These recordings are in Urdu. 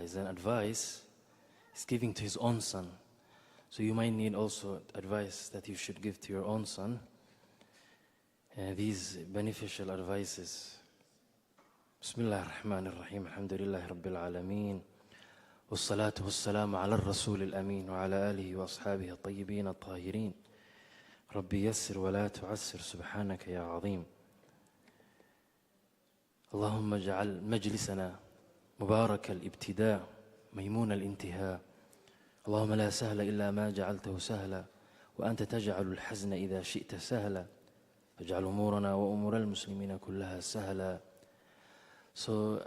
is an advice he's giving to his own son. So you might need also advice that you should give to your own son. These beneficial advices. Bismillah ar-Rahman ar-Rahim. Alhamdulillahi Rabbil Alameen. والصلاة والسلام على الرسول الأمين وعلى آله وأصحابه الطيبين الطاهرين. ربي يسر ولا تعسر سبحانك يا عظيم. اللهم اجعل مجلسنا مبارك الابتداء ميمون الانتهاء. اللهم لا سهل إلا ما جعلته سهلا وأنت تجعل الحزن إذا شئت سهلا فاجعل أمورنا وأمور المسلمين كلها سهلا. So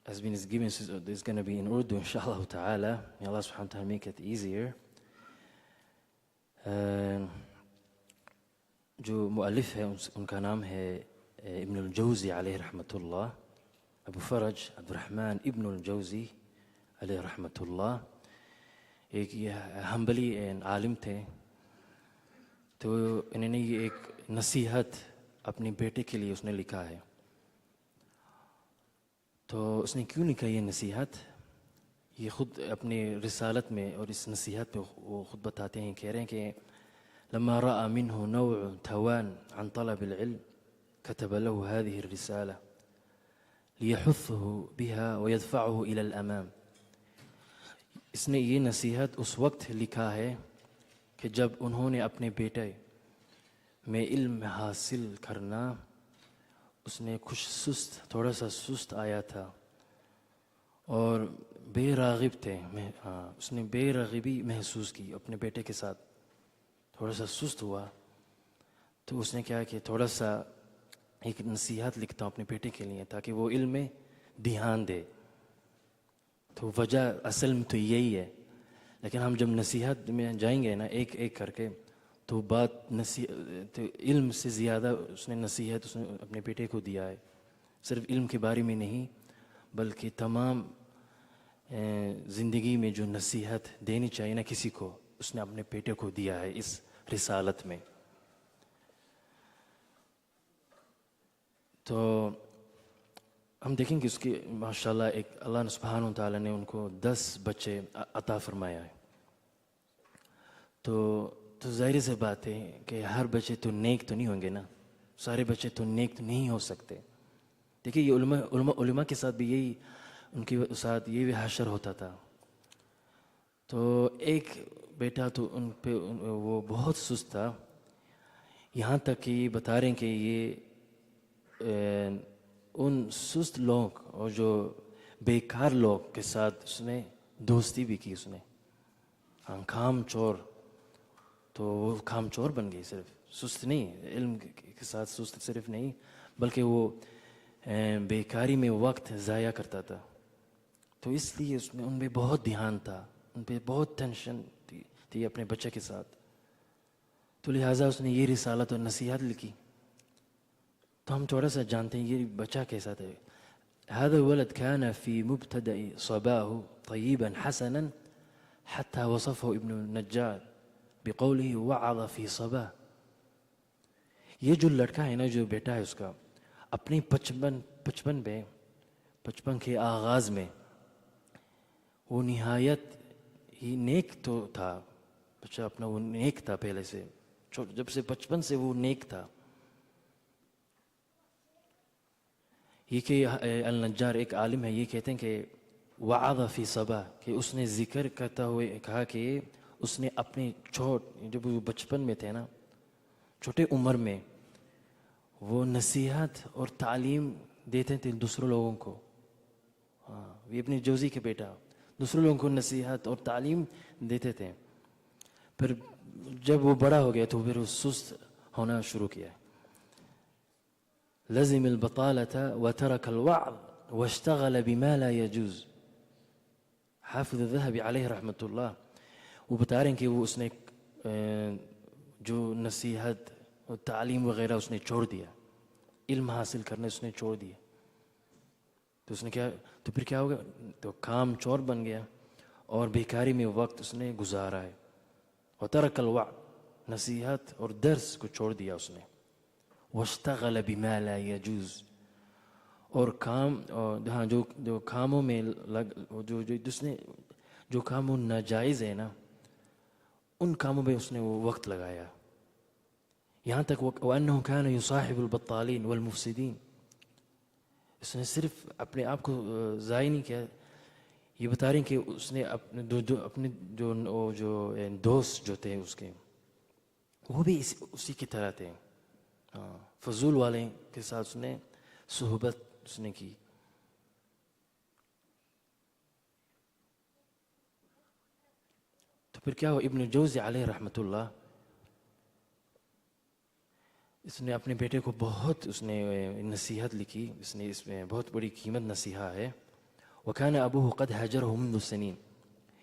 as been given, it's going to be in Urdu inshallah ta'ala. May Allah subhanahu wa ta'ala make it easier. جو مؤلف ہے ان کا نام ہے ابن الجوزی علیہ رحمۃ اللہ. ابو فرج عبد الرحمن ابن الجوزی علیہ رحمۃ اللہ ایک حنبلی عالم تھے. تو انہوں نے یہ ایک نصیحت اپنے بیٹے کے لیے اس نے لکھا ہے. تو اس نے کیوں لکھا یہ نصیحت؟ یہ خود اپنے رسالت میں اور اس نصیحت میں وہ خود بتاتے ہیں، کہہ رہے ہیں کہ لما رأى منه نوع توان عن طلب العلم كتب له هذه الرسالة ليحثه بها ويدفعه إلى الأمام. اس نے یہ نصیحت اس وقت لکھا ہے کہ جب انہوں نے اپنے بیٹے میں علم حاصل کرنا اس نے کچھ تھوڑا سا سست آیا تھا اور بے راغب تھے. اس نے بے راغبی محسوس کی اپنے بیٹے کے ساتھ، تھوڑا سا سست ہوا. تو اس نے کیا کہ تھوڑا سا ایک نصیحت لکھتا ہوں اپنے بیٹے کے لیے تاکہ وہ علم میں دھیان دے. تو وجہ اصل میں تو یہی ہے، لیکن ہم جب نصیحت میں جائیں گے نا ایک ایک کر کے تو تو علم سے زیادہ اس نے نصیحت اس نے اپنے بیٹے کو دیا ہے. صرف علم کے بارے میں نہیں بلکہ تمام زندگی میں جو نصیحت دینی چاہیے نا کسی کو، اس نے اپنے بیٹے کو دیا ہے اس رسالت میں. تو ہم دیکھیں گے اس کی ماشاءاللہ ایک اللہ سبحانہ و تعالیٰ نے ان کو 10 بچے عطا فرمایا ہے. تو ظاہر سی بات ہے کہ ہر بچے تو نیک تو نہیں ہوں گے نا، سارے بچے تو نیک تو نہیں ہو سکتے. دیکھیے یہ علماء کے ساتھ بھی یہی ان کے ساتھ یہ بھی حشر ہوتا تھا. تو ایک بیٹا تو ان پہ وہ بہت سست تھا، یہاں تک کہ بتا رہے ہیں کہ یہ ان سست لوگ اور جو بیکار لوگ کے ساتھ اس نے دوستی بھی کی. اس نے کام چور، تو وہ کام چور بن گئی. صرف سست نہیں، علم کے ساتھ سست صرف نہیں بلکہ وہ بیکاری میں وقت ضائع کرتا تھا. تو اس لیے اس میں ان پہ بہت دھیان تھا، ان پہ بہت ٹینشن تھی اپنے بچے کے ساتھ. تو لہٰذا اس نے یہ رسالت اور نصیحت لکھی. تو ہم تھوڑا سا جانتے ہیں یہ بچہ کیسا تھا. هذا الولد كان في مبتدأ صباه طيبا حسنا حتى وصفه ابن النجار بقوله وعظ في صباه. یہ جو لڑکا ہے نا، جو بیٹا ہے اس کا، اپنی بچپن کے آغاز میں وہ نہایت ہی نیک تو تھا. بچہ اپنا وہ نیک تھا پہلے سے، جب سے بچپن سے وہ نیک تھا. یہ کہ النجار ایک عالم ہے، یہ کہتے ہیں کہ وعظ فی صبا، کہ اس نے ذکر کرتا ہوئے کہا کہ اس نے اپنے جب وہ بچپن میں تھے نا، چھوٹے عمر میں وہ نصیحت اور تعلیم دیتے تھے دوسرے لوگوں کو. یہ ابن جوزی کے بیٹا دوسرے لوگوں کو نصیحت اور تعلیم دیتے تھے. پھر جب وہ بڑا ہو گیا تو پھر وہ سست ہونا شروع کیا. لزم البطالة وترك الوعظ واشتغل بما لا يجوز. حافظ الذهبی علیہ رحمۃ اللہ وہ بتا رہے ہیں کہ وہ اس نے جو نصیحت اور تعلیم وغیرہ اس نے چھوڑ دیا، علم حاصل کرنے اس نے چھوڑ دیا. تو اس نے تو پھر کیا ہوگا؟ تو کام چور بن گیا اور بیکاری میں وقت اس نے گزارا ہے. وترک الوعظ، نصیحت اور درس کو چھوڑ دیا اس نے. واشتغل بما لا يجوز، اور کام ہاں جو جو کاموں میں جو جو جس نے جو کام وہ ناجائز ہے نا ان کاموں میں اس نے وہ وقت لگایا. یہاں تک وَأَنَّهُ كَانَ يُصَاحِبُ الْبَطَّالِينَ وَالْمُفْسِدِينَ. اس نے صرف اپنے آپ کو ضائع نہیں کیا. یہ بتا رہے ہیں کہ اس نے اپنے جو دوست جو تھے اس کے وہ بھی اسی کی طرح تھے. ہاں فضول والے کے ساتھ اس نے صحبت اس نے کی. تو پھر کیا ہوا؟ ابن جوزی علیہ رحمۃ اللہ اس نے اپنے بیٹے کو بہت اس نے نصیحت لکھی. اس میں بہت بڑی قیمت نصیحہ ہے. وَكَانَ أَبُوهُ قَدْ هَجَرَهُ مُنذُ سِنِينَ.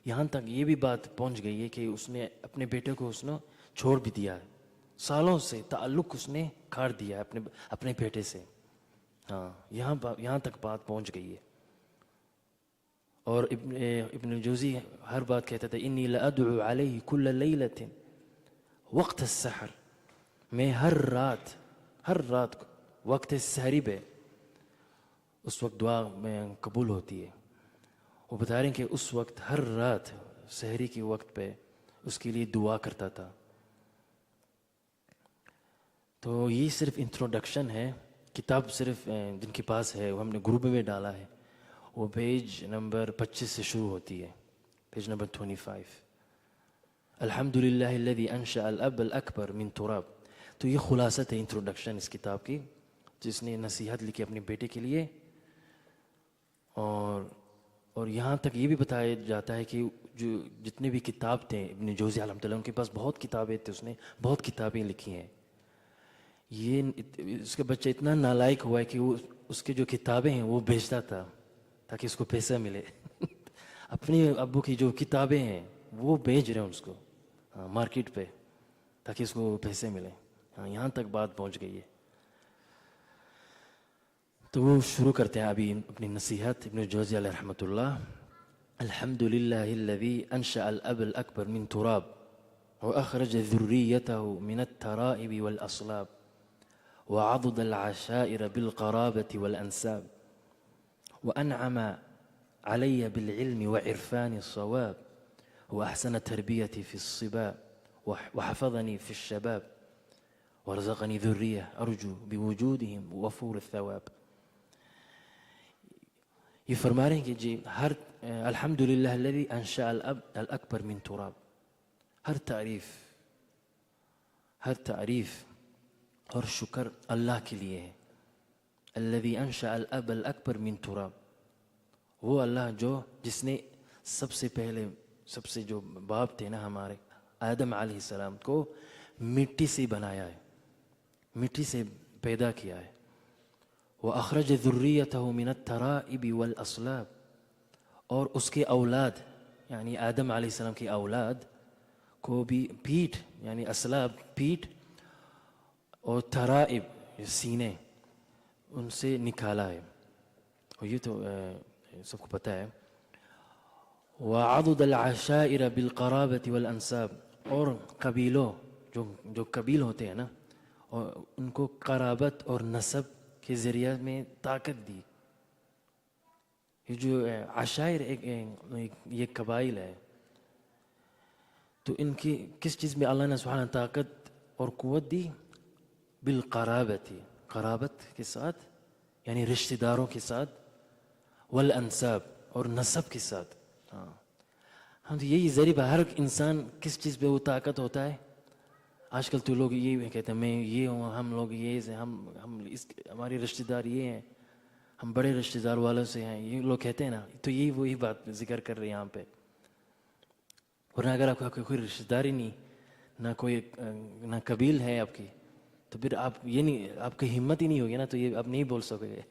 یہاں تک یہ بھی بات پہنچ گئی ہے کہ اس نے اپنے بیٹے کو اس نے چھوڑ بھی دیا ہے. سالوں سے تعلق اس نے کاٹ دیا اپنے بیٹے سے. ہاں یہاں تک بات پہنچ گئی ہے. اور ابن الجوزی ہر بات کہتا تھا انی لأدعو علیہ کل لیلۃ وقت السحر. میں ہر رات وقت سحری پہ اس وقت دعا میں قبول ہوتی ہے. وہ بتا رہے ہیں کہ اس وقت ہر رات سحری کے وقت پہ اس کے لیے دعا کرتا تھا. تو یہ صرف انٹروڈکشن ہے. کتاب صرف جن کے پاس ہے وہ ہم نے گروپ میں ڈالا ہے. وہ پیج نمبر 25 سے شروع ہوتی ہے. Page number 25. الحمد للہ الذی انشأ الاب الاکبر من تراب. تو یہ خلاصت ہے انٹروڈکشن اس کتاب کی جس نے نصیحت لکھی اپنے بیٹے کے لیے. اور یہاں تک یہ بھی بتایا جاتا ہے کہ جو جتنے بھی کتاب تھے ابن جوزی رحمۃ اللہ ان کے پاس بہت کتابیں تھے. اس نے بہت کتابیں لکھی ہیں. اس کا بچہ اتنا نالائق ہوا ہے کہ وہ اس کے جو کتابیں ہیں وہ بیچتا تھا تاکہ اس کو پیسہ ملے. اپنے ابو کی جو کتابیں ہیں وہ بیچ رہے ہیں اس کو مارکیٹ پہ تاکہ اس کو پیسے ملے. یہاں تک بات پہنچ گئی ہے. تو وہ شروع کرتے ہیں ابھی اپنی نصیحت ابن جوزی علیہ رحمۃ اللہ. الحمد للہ الذی انشأ الاب الاکبر من تراب واخرج ذریته من الترائب والاصلاب وعضد العشائر بالقرابة والأنساب وأنعم علي بالعلم وعرفان الصواب وأحسن تربيتي في الصبا وحفظني في الشباب ورزقني ذرية أرجو بوجودهم وفور الثواب. یہ فرما رہے ہیں کہ جی الحمد للہ الذي انشأ الاب الاکبر من تراب. ہر تعریف اور شکر اللہ کے لیے ہے. الذي انشأ الاب الاکبر من تراب. وہ اللہ جس نے سب سے پہلے سب سے جو باپ تھے نا ہمارے آدم علیہ السلام کو مٹی سے بنایا ہے, مٹی سے پیدا کیا ہے. وَأَخْرَجَ ذُرِّيَّتَهُ مِنَ التَّرَائِبِ وَالْأَصْلَابِ. اور اس کے اولاد یعنی آدم علیہ السلام کی اولاد کو بھی پیٹھ یعنی اسلاب پیٹھ اور ترائب سینے ان سے نکالا ہے. اور یہ تو سب کو پتہ ہے. وَعَضُدَ الْعَشَائِرَ بِالْقَرَابَةِ وَالْأَنْسَابِ. اور قبیلوں جو قبیل ہوتے ہیں نا اور ان کو قرابت اور نسب کے ذریعہ میں طاقت دی. یہ جو عشائر یہ قبائل ہے تو ان کی کس چیز میں اللہ نے سبحانہ طاقت اور قوت دی؟ بالقرابتی قرابت کے ساتھ یعنی رشتہ داروں کے ساتھ, والانساب اور نسب کے ساتھ. ہم تو یہی ضریب ہر انسان کس چیز پہ وہ طاقت ہوتا ہے. آج کل تو لوگ یہ کہتے ہیں میں یہ ہوں, ہم لوگ یہ سے ہماری رشتہ دار یہ ہیں, ہم بڑے رشتہ دار والوں سے ہیں, یہ لوگ کہتے ہیں نا. تو یہی وہی بات ذکر کر رہے ہیں یہاں پہ. ورنہ اگر آپ کا کوئی رشتہ دار ہی نہیں, نہ قبیل ہے آپ کی, تو پھر آپ آپ کی ہمت ہی نہیں ہوگی نا, تو یہ آپ نہیں بول سکو گے.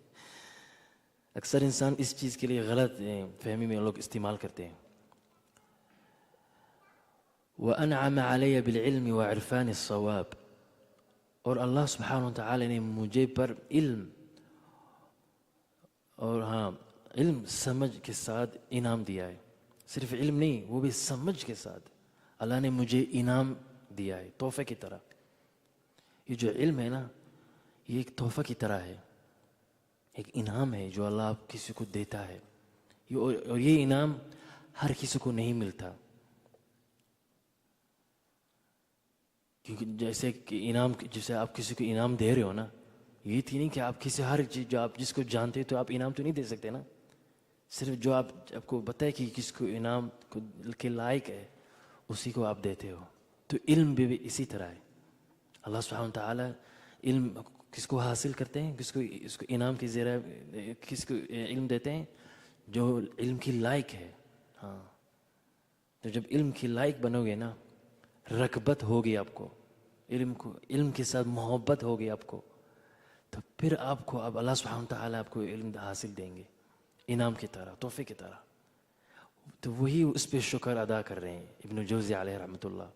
اکثر انسان اس چیز کے لیے غلط فہمی میں لوگ استعمال کرتے ہیں. وَأَنْعَمَ عَلَيَّ بِالْعِلْمِ وَعِرْفَانِ الصَّوَابِ. اور اللہ سبحانہ وتعالی نے مجھے پر علم اور علم سمجھ کے ساتھ انعام دیا ہے. صرف علم نہیں, وہ بھی سمجھ کے ساتھ اللہ نے مجھے انعام دیا ہے تحفے کی طرح. یہ جو علم ہے نا یہ ایک تحفہ کی طرح ہے. ایک انعام ہے جو اللہ آپ کسی کو دیتا ہے، اور یہ انعام ہر کسی کو نہیں ملتا. کیونکہ جیسے کہ انعام، جیسے آپ کسی کو انعام دے رہے ہو نا، یہ تھی نہیں کہ آپ کسی ہر چیز جو آپ جس کو جانتے تو آپ انعام تو نہیں دے سکتے نا. صرف جو آپ کو بتائے کہ کس کو انعام کے لائق ہے اسی کو آپ دیتے ہو. تو علم بھی اسی طرح ہے. اللہ سبحانہ تعالیٰ علم کس کو حاصل کرتے ہیں، اس کو انعام کے ذریعے کس کو علم دیتے ہیں؟ جو علم کی لائق ہے. ہاں، تو جب علم کی لائق بنو گے نا، رغبت ہوگی آپ کو علم کے ساتھ محبت ہوگی آپ کو، تو پھر آپ کو اب اللہ سبحانہ تعالیٰ آپ کو علم حاصل دیں گے انعام کی طرح، تحفے کی طرح. تو وہی اس پہ شکر ادا کر رہے ہیں. ابن جوزی علیہ رحمۃ اللہ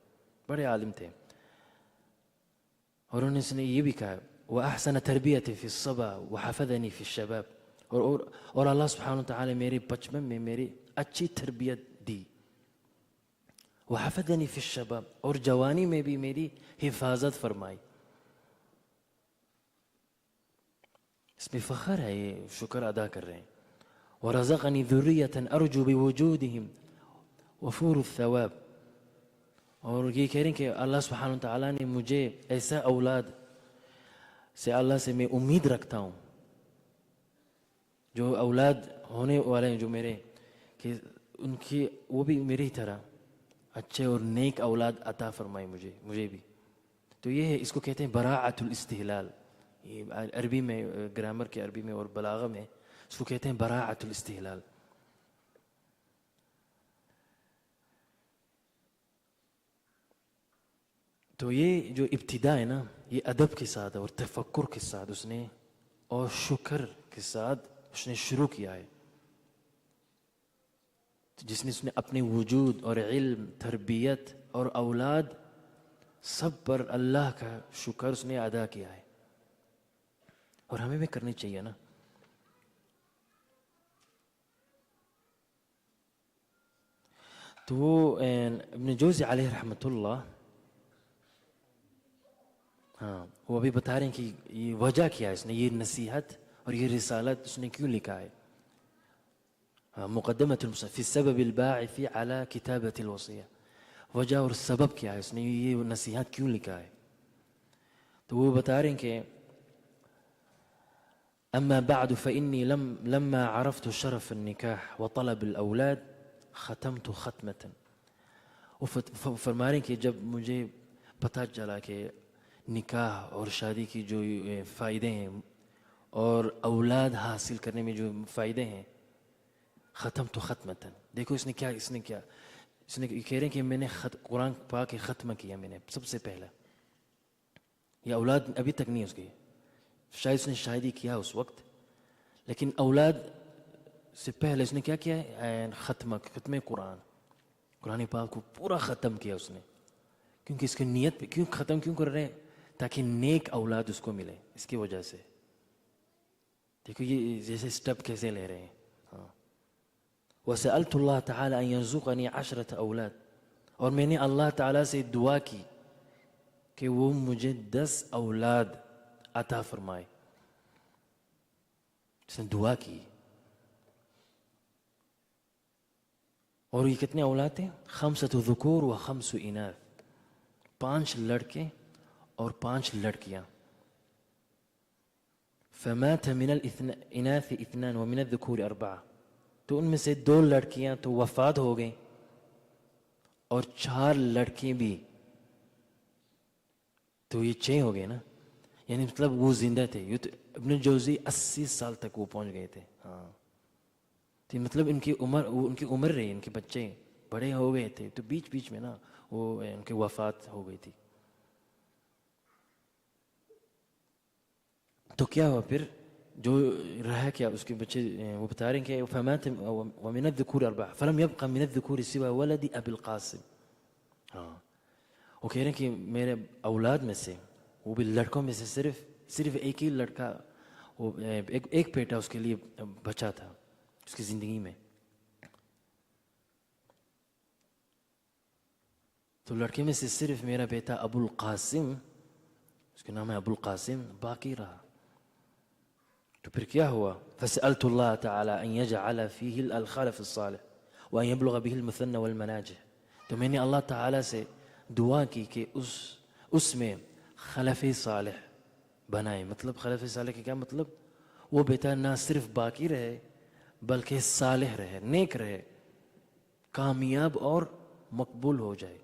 بڑے عالم تھے، اور اس نے یہ بھی کہا وَأَحْسَنَ تَرْبِيَتِي فِي الصَّبَا وَحَفَظَنِي فِي الشَّبَابِ، اور اللہ سبحانہ تعالیٰ میرے بچپن میں میری اچھی تربیت دی. وَحَفَظَنِي فِي الشَّبَابِ، اور جوانی میں بھی میری حفاظت فرمائی. اس میں فخر ہے، یہ شکر ادا کر رہے ہیں. وَرَزَقَنِي ذُرِّيَّةً أَرْجُو بِوُجُودِهِمْ وَفُورُ الثَّوَابِ، اور یہ کہہ رہے ہیں کہ اللہ سبحانہ تعالیٰ نے مجھے ایسا اولاد سے اللہ سے میں امید رکھتا ہوں، جو اولاد ہونے والے ہیں جو میرے، کہ ان کی وہ بھی میری طرح اچھے اور نیک اولاد عطا فرمائے مجھے بھی. تو یہ ہے، اس کو کہتے ہیں براعۃ الاستحلال. یہ عربی میں، گرامر کے عربی میں اور بلاغہ میں اس کو کہتے ہیں براعۃ الاستحلال. تو یہ جو ابتدا ہے نا، یہ ادب کے ساتھ اور تفکر کے ساتھ اس نے، اور شکر کے ساتھ اس نے شروع کیا ہے. جس نے اس نے اپنے وجود اور علم، تربیت اور اولاد سب پر اللہ کا شکر اس نے ادا کیا ہے. اور ہمیں بھی کرنی چاہیے نا. تو وہ ابن جوزی علیہ رحمۃ اللہ، ہاں، وہ ابھی بتا رہے ہیں کہ یہ وجہ کیا ہے، اس نے یہ نصیحت اور یہ رسالت اس نے کیوں لکھا ہے. مقدمۃ المصنف فی السبب الباعث علی کتابۃ الوصیہ، وجہ اور سبب کیا ہے، اس نے یہ نصیحت کیوں لکھا ہے. تو وہ بتا رہے ہیں کہ اما بعد فانی لما عرفت شرف النکاح وطلب الاولاد ختمت ختمۃ. وہ فرما رہے ہیں کہ جب مجھے پتہ چلا کہ نکاح اور شادی کی جو فائدے ہیں اور اولاد حاصل کرنے میں جو فائدے ہیں، ختم تو ختمتاً. دیکھو اس نے کیا اس نے کہہ رہے ہیں کہ میں نے قرآن پاک ختم کیا، میں نے سب سے پہلا. یہ اولاد ابھی تک نہیں اس کی، شاید اس نے شادی کیا اس وقت، لیکن اولاد سے پہلے اس نے کیا کیا ہے؟ ختم قرآن پاک کو پورا ختم کیا اس نے. کیونکہ اس کی نیت پہ کیوں ختم کیوں کر رہے ہیں؟ تاکہ نیک اولاد اس کو ملے. اس کی وجہ سے دیکھو یہ جیسے سٹیپ کیسے لے رہے ہیں. ہاں، وَسَأَلْتُ اللَّهَ تَعَالَىٰ أَن يَرْزُقَنِي 10 أولاد، اور میں نے اللہ تعالیٰ سے دعا کی کہ وہ مجھے 10 اولاد عطا فرمائے. اس نے دعا کی. اور یہ کتنے اولاد تھے؟ 5 ذکور و 5 اناث، 5 لڑکے اور 5 لڑکیاں. فمات من الاناث 2 ومن الذکور 4، تو ان میں سے 2 لڑکیاں تو وفات ہو گئیں اور 4 لڑکے بھی. تو یہ 6 ہو گئے نا، یعنی مطلب وہ زندہ تھے. یہ تو ابن جوزی 80 سال تک وہ پہنچ گئے تھے. ہاں، تو مطلب ان کی عمر رہی، ان کے بچے بڑے ہو گئے تھے، تو بیچ میں نا وہ ان کی وفات ہو گئی تھی. تو کیا ہوا پھر؟ جو رہا کیا اس کے بچے، وہ بتا رہے ہیں کہ فمات ومن الذکور 4 فلم يبق من الذکور سوى ولد ابی القاسم. ہاں، وہ کہہ رہے ہیں کہ میرے اولاد میں سے، وہ بھی لڑکوں میں سے صرف ایک ہی لڑکا، وہ ایک بیٹا اس کے لیے بچا تھا اس کی زندگی میں. تو لڑکے میں سے صرف میرا بیٹا ابو القاسم، اس کا نام ہے ابو القاسم، باقی رہا. تو پھر کیا ہوا؟ فسألت اللہ تعالی ان یجعل فیہ الخلف الصالح وان یبلغ به المثنى والمناجح. تو میں نے اللہ تعالیٰ سے دعا کی کہ اس میں خلف صالح بنائے. مطلب خلف صالح کا کیا مطلب؟ وہ بیٹا نہ صرف باقی رہے بلکہ صالح رہے، نیک رہے، کامیاب اور مقبول ہو جائے.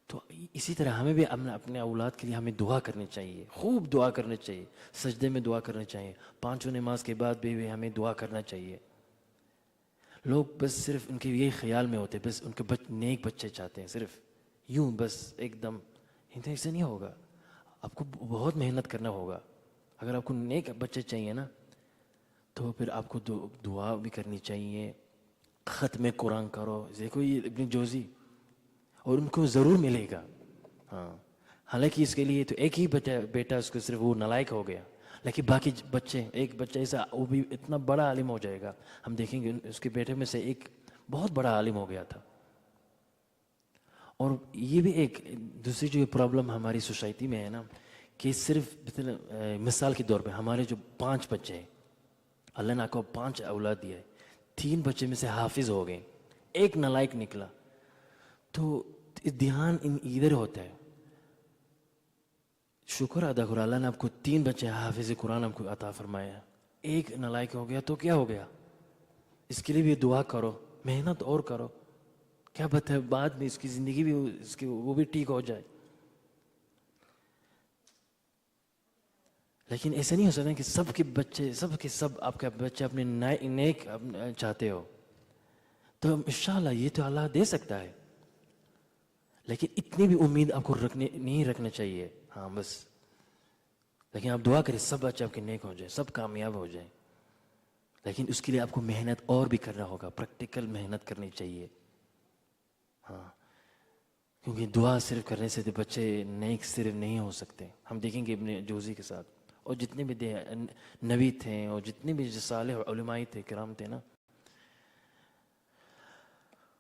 تو اسی طرح ہمیں بھی اپنے اولاد کے لیے ہمیں دعا کرنی چاہیے، خوب دعا کرنی چاہیے، سجدے میں دعا کرنی چاہیے، پانچوں نماز کے بعد بھی ہمیں دعا کرنا چاہیے. لوگ بس صرف ان کے یہی خیال میں ہوتے، بس ان کے نیک بچے چاہتے ہیں، صرف یوں بس ایک دم. ایسے نہیں ہوگا، آپ کو بہت محنت کرنا ہوگا. اگر آپ کو نیک بچے چاہیے نا تو پھر آپ کو دعا بھی کرنی چاہیے، ختم قرآن کرو. دیکھو یہ ابن جوزی، اور ان کو ضرور ملے گا. ہاں، حالانکہ اس کے لیے تو ایک ہی بیٹا اس کو صرف وہ نالائق ہو گیا، لیکن باقی بچے، ایک بچہ ایسا وہ بھی اتنا بڑا عالم ہو جائے گا. ہم دیکھیں گے اس کے بیٹے میں سے ایک بہت بڑا عالم ہو گیا تھا. اور یہ بھی ایک دوسری جو پرابلم ہماری سوسائٹی میں ہے نا، کہ صرف مثال کے طور پہ ہمارے جو 5 بچے ہیں، اللہ نے آپ کو 5 اولاد دیا ہے، 3 بچے میں سے حافظ ہو گئے، ایک نالائق نکلا. تو دھیان ادھر ہوتا ہے. شکر ادا کرو، اللہ نے آپ کو 3 بچے حافظ قرآن آپ کو عطا فرمایا، ایک نالائق ہو گیا تو کیا ہو گیا؟ اس کے لیے بھی دعا کرو، محنت اور کرو. کیا بات ہے بعد میں اس کی زندگی بھی وہ بھی ٹھیک ہو جائے. لیکن ایسا نہیں ہو سکتا کہ سب کے سب آپ کا بچے اپنے نیک چاہتے ہو. تو انشاءاللہ یہ تو اللہ دے سکتا ہے، لیکن اتنی بھی امید آپ کو نہیں رکھنا چاہیے. ہاں بس، لیکن آپ دعا کریں سب بچے آپ کے نیک ہو جائیں، سب کامیاب ہو جائیں. لیکن اس کے لیے آپ کو محنت اور بھی کرنا ہوگا، پریکٹیکل محنت کرنی چاہیے. ہاں، کیونکہ دعا صرف کرنے سے تو بچے نیک صرف نہیں ہو سکتے. ہم دیکھیں گے ابن جوزی کے ساتھ، اور جتنے بھی نبی تھے اور جتنے بھی صالح علماء تھے کرام تھے نا.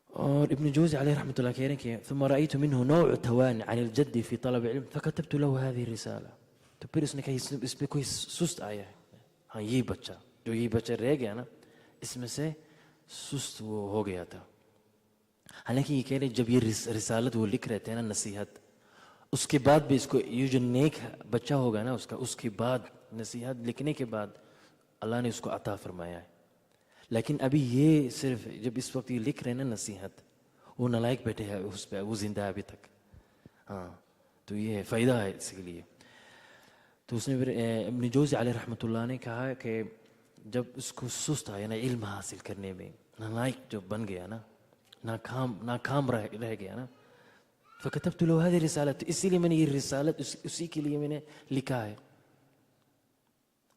اور ابن جوزی علیہ رحمۃ اللہ کہہ رہے ہیں کہ ثم رأيت منه نوع توان عن الجد في طلب علم فكتبت له هذه الرسالة. تو پھر اس نے کہا اس پہ کوئی سست آیا ہے. ہاں، یہ بچہ رہ گیا نا، اس میں سے سست وہ ہو گیا تھا. حالانکہ یہ کہہ رہے جب یہ رسالت وہ لکھ رہے تھے نا، نصیحت، اس کے بعد بھی اس کو یہ جو نیک بچہ ہوگا نا اس کے بعد نصیحت لکھنے کے بعد اللہ نے اس کو عطا فرمایا ہے. لیکن ابھی یہ صرف جب اس وقت یہ لکھ رہے ہیں نا نصیحت، وہ نالائق بیٹھے ہیں اس پہ، وہ زندہ ہے ابھی تک. ہاں، تو یہ فائدہ ہے اس کے لیے. تو اس نے پھر ابن جوزی علیہ رحمۃ اللہ نے کہا کہ جب اس کو سست آیا نا علم حاصل کرنے میں، نالائق جو بن گیا نا، ناکام رہ گیا نا، فكتبت له هذه الرسالة. تو اسی لیے میں نے یہ رسالت اسی کے لیے میں نے لکھا ہے،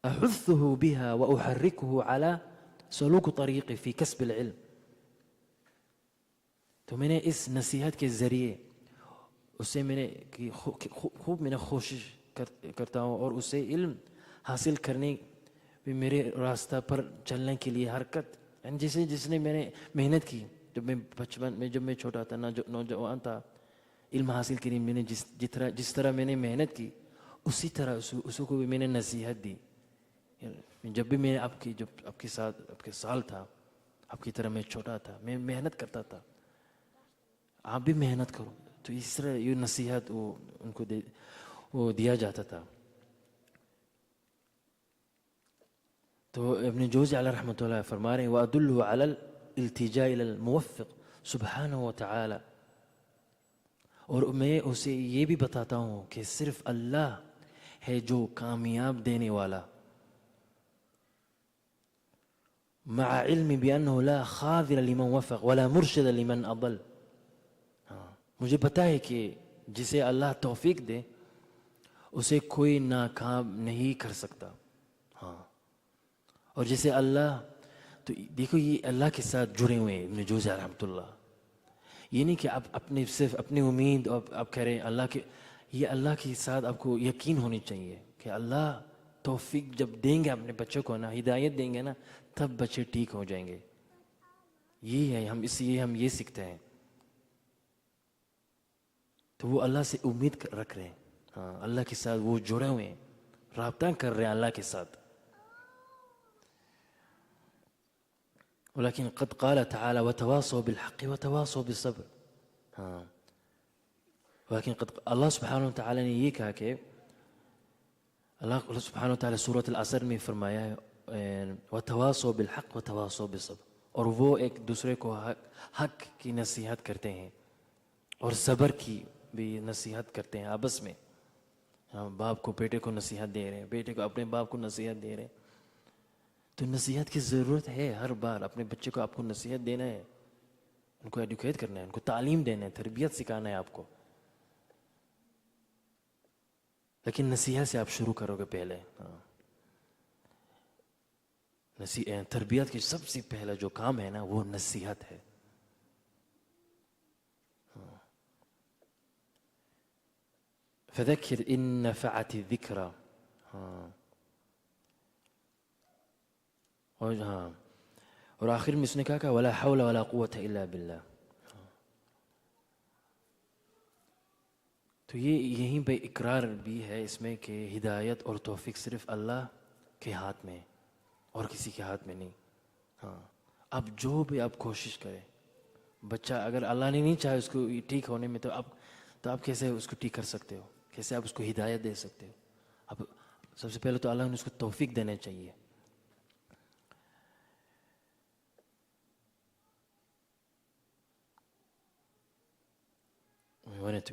احثه بها واحركه على سلوک طریق فی کسب العلم. تو میں نے اس نصیحت کے ذریعے اسے میں نے خوب میں نے کوشش کرتا ہوں، اور اسے علم حاصل کرنے بھی میرے راستہ پر چلنے کے لیے حرکت، یعنی جس نے میں نے محنت کی جب میں بچپن میں، جب میں چھوٹا تھا، نوجوان تھا، علم حاصل کے لیے میں نے جس طرح میں نے محنت کی، اسی طرح اس کو بھی میں نے نصیحت دی. جب بھی میں آپ کے ساتھ آپ کے سال تھا، آپ کی طرح میں چھوٹا تھا، میں محنت کرتا تھا، آپ بھی محنت کرو. تو اس طرح یہ نصیحت وہ ان کو وہ دیا جاتا تھا. تو ابن جوزی علیہ رحمۃ اللہ فرما رہے ہیں وَأَدُلُّهُ عَلَى الْالْتِجَاءِ إِلَى الْمُوَفِّقِ سُبْحَانَهُ وَتَعَالَى. اور میں اسے یہ بھی بتاتا ہوں کہ صرف اللہ ہے جو کامیاب دینے والا، مع علم بأنه لا خاذل لمن وفق ولا مرشد لمن أضل. مجھے پتا ہے کہ جسے اللہ توفیق دے اسے کوئی ناکام نہیں کر سکتا. ہاں، اور جسے اللہ، تو دیکھو یہ اللہ کے ساتھ جڑے ہوئے ہیں ابن جوزی رحمۃ اللہ. یہ نہیں کہ آپ صرف اپنی امید اور آپ کہہ رہے ہیں اللہ کے، یہ اللہ کے ساتھ آپ کو یقین ہونی چاہیے کہ اللہ توفیق جب دیں گے اپنے بچوں کو نا، ہدایت دیں گے نا، تب بچے ٹھیک ہو جائیں گے. یہی ہے، ہم یہ سیکھتے ہیں. تو وہ اللہ سے امید رکھ رہے ہیں. ہاں، اللہ کے ساتھ وہ جڑے ہوئے ہیں، رابطہ کر رہے ہیں اللہ کے ساتھ. ولیکن قد قال تعالی وتواصوا بالحق وتواصوا بالصبر. ہاں لیکن اللہ سبحانہ وتعالی نے یہ کہا کہ اللہ سبحانہ وتعالی سورۃ العصر میں فرمایا ہے وتواصوا بالحق وتواصوا بالصبر، اور وہ ایک دوسرے کو حق کی نصیحت کرتے ہیں اور صبر کی بھی نصیحت کرتے ہیں آپس میں. ہاں باپ کو بیٹے کو نصیحت دے رہے ہیں، بیٹے کو اپنے باپ کو نصیحت دے رہے ہیں. تو نصیحت کی ضرورت ہے ہر بار. اپنے بچے کو آپ کو نصیحت دینا ہے، ان کو ایڈوکیٹ کرنا ہے، ان کو تعلیم دینا ہے، تربیت سکھانا ہے آپ کو. لیکن نصیحت سے آپ شروع کرو گے پہلے. ہاں تربیت کی سب سے پہلا جو کام ہے نا وہ نصیحت ہے. فذکر ان نفعت الذکریٰ. ہاں اور آخر میں اس نے کہا ولا حول ولا قوة الا باللہ. تو یہیں پہ اقرار بھی ہے اس میں کہ ہدایت اور توفیق صرف اللہ کے ہاتھ میں اور کسی کے ہاتھ میں نہیں. ہاں اب جو بھی آپ کوشش کریں، بچہ اگر اللہ نے نہیں چاہے اس کو ٹھیک ہونے میں، تو آپ کیسے اس کو ٹھیک کر سکتے ہو؟ کیسے آپ اس کو ہدایت دے سکتے ہو؟ اب سب سے پہلے تو اللہ نے اس کو توفیق دینا چاہیے.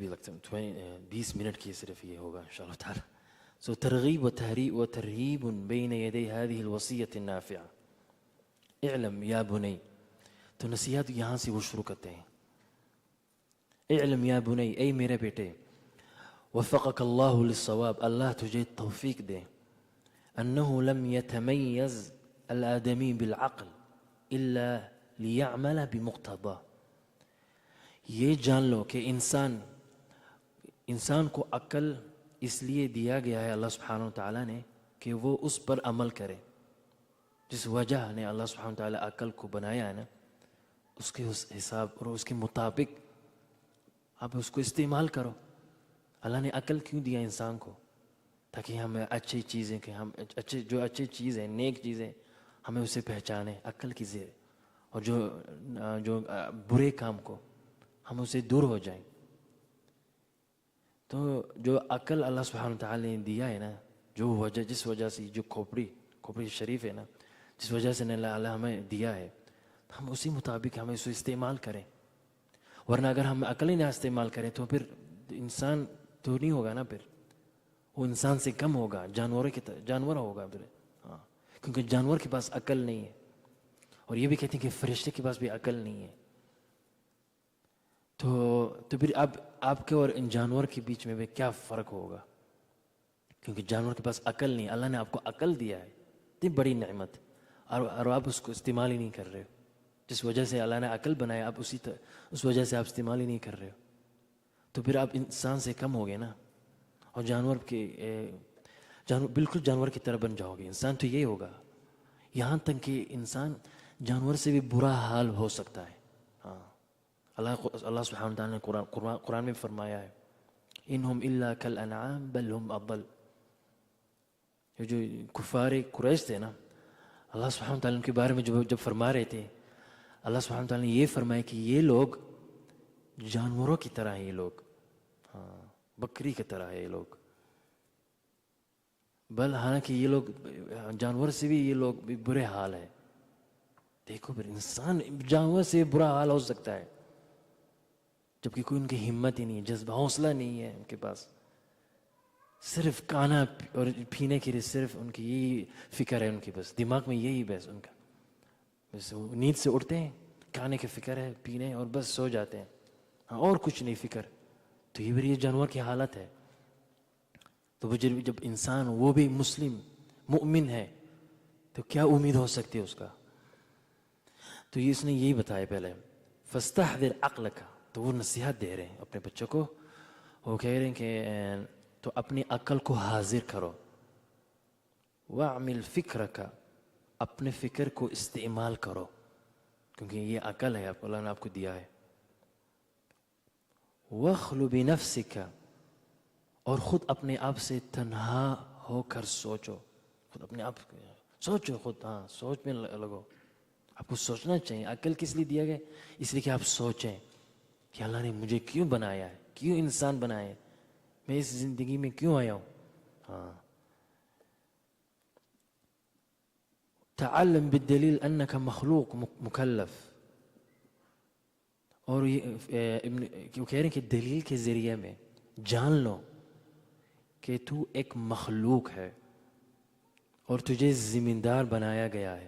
لگتا ہے 20 منٹ کی صرف یہ ہوگا انشاءاللہ تعالی. سو ترغیب و ترہیب بین یدی هذه الوصیۃ النافعہ. اعلم یا بنی. تو نصیحت یہاں سے وہ شروع کرتے ہیں. اعلم یا بنی، اے میرے بیٹے، وفقک اللہ للصواب، اللہ تجھے توفیق دے. انہ لم یتمیز الآدمی بالعقل الا لیعمل بمقتضاه. یہ جان لو کہ انسان کو عقل اس لیے دیا گیا ہے اللہ سبحانہ وتعالیٰ نے کہ وہ اس پر عمل کرے. جس وجہ نے اللہ سبحانہ وتعالیٰ عقل کو بنایا ہے نا، اس کے حساب اور اس کے مطابق آپ اس کو استعمال کرو. اللہ نے عقل کیوں دیا انسان کو؟ تاکہ ہمیں اچھی چیزیں کہ ہم جو اچھی چیز ہے، نیک چیزیں، ہمیں اسے پہچانے عقل کی ذریعے، اور جو برے کام کو ہم اسے دور ہو جائیں. تو جو عقل اللہ سبحانہ وتعالی نے دیا ہے نا، جس وجہ سے جو کھوپڑی شریف ہے نا، جس وجہ سے اللہ ہمیں دیا ہے، ہم اسی مطابق ہمیں اسے استعمال کریں. ورنہ اگر ہم عقل ہی نہ استعمال کریں تو پھر انسان تو نہیں ہوگا نا، پھر وہ انسان سے کم ہوگا، جانور ہوگا پھر. ہاں کیونکہ جانور کے پاس عقل نہیں ہے، اور یہ بھی کہتے ہیں کہ فرشتے کے پاس بھی عقل نہیں ہے. تو پھر آپ کے اور ان جانور کے بیچ میں بھی کیا فرق ہوگا؟ کیونکہ جانور کے پاس عقل نہیں. اللہ نے آپ کو عقل دیا ہے، اتنی بڑی نعمت، اور آپ اس کو استعمال ہی نہیں کر رہے ہو. جس وجہ سے اللہ نے عقل بنایا، آپ اس وجہ سے آپ استعمال ہی نہیں کر رہے ہو. تو پھر آپ انسان سے کم ہو گئے نا، اور بالکل جانور کی طرح بن جاؤ گے. انسان تو یہ ہوگا، یہاں تک کہ انسان جانور سے بھی برا حال ہو سکتا ہے. ہاں اللہ سبحانہ وتعالی نے قرآن میں فرمایا ہے انہم الا کالانعام بل ہم اضل. یہ جو کفار قریش تھے نا، اللہ سبحانہ وتعالی ان کے بارے میں جب فرما رہے تھے، اللہ سبحانہ وتعالی نے یہ فرمایا کہ یہ لوگ جانوروں کی طرح ہیں. یہ لوگ ہاں بکری کی طرح ہے یہ لوگ. بل حالانکہ یہ لوگ جانور سے بھی یہ لوگ بھی برے حال ہے. دیکھو پھر انسان جانور سے برا حال ہو سکتا ہے، جبکہ کوئی ان کی ہمت ہی نہیں ہے، جذبہ حوصلہ نہیں ہے ان کے پاس. صرف کھانا اور پینے کے لیے صرف ان کی یہی فکر ہے، ان کی بس دماغ میں یہی بس ان کا. بس وہ نیند سے اٹھتے ہیں، کھانے کی فکر ہے، پینے، اور بس سو جاتے ہیں. ہاں اور کچھ نہیں فکر. تو یہ جانور کی حالت ہے. تو جب انسان وہ بھی مسلم مؤمن ہے تو کیا امید ہو سکتی ہے اس کا؟ تو اس نے یہی بتایا پہلے فاستحضر عقلک. تو وہ نصیحت دے رہے ہیں اپنے بچوں کو. وہ کہہ رہے ہیں کہ تو اپنی عقل کو حاضر کرو. واعمل فکرک، اپنے فکر کو استعمال کرو، کیونکہ یہ عقل ہے اللہ نے آپ کو دیا ہے. وَاخْلُ بِنَفْسِكَ، اور خود اپنے آپ سے تنہا ہو کر سوچو. خود اپنے آپ سوچو، خود ہاں سوچ میں لگو. آپ کو سوچنا چاہیے. عقل کس لیے دیا گیا؟ اس لیے کہ آپ سوچیں کہ اللہ نے مجھے کیوں بنایا ہے, کیوں انسان بنایا ہے, میں اس زندگی میں کیوں آیا ہوں. ہاں, تعلم بالدلیل انک مخلوق مکلف. اور یہ کیوں کہہ رہے ہیں کہ دلیل کے ذریعے میں جان لو کہ تو ایک مخلوق ہے اور تجھے ذمہ دار بنایا گیا ہے.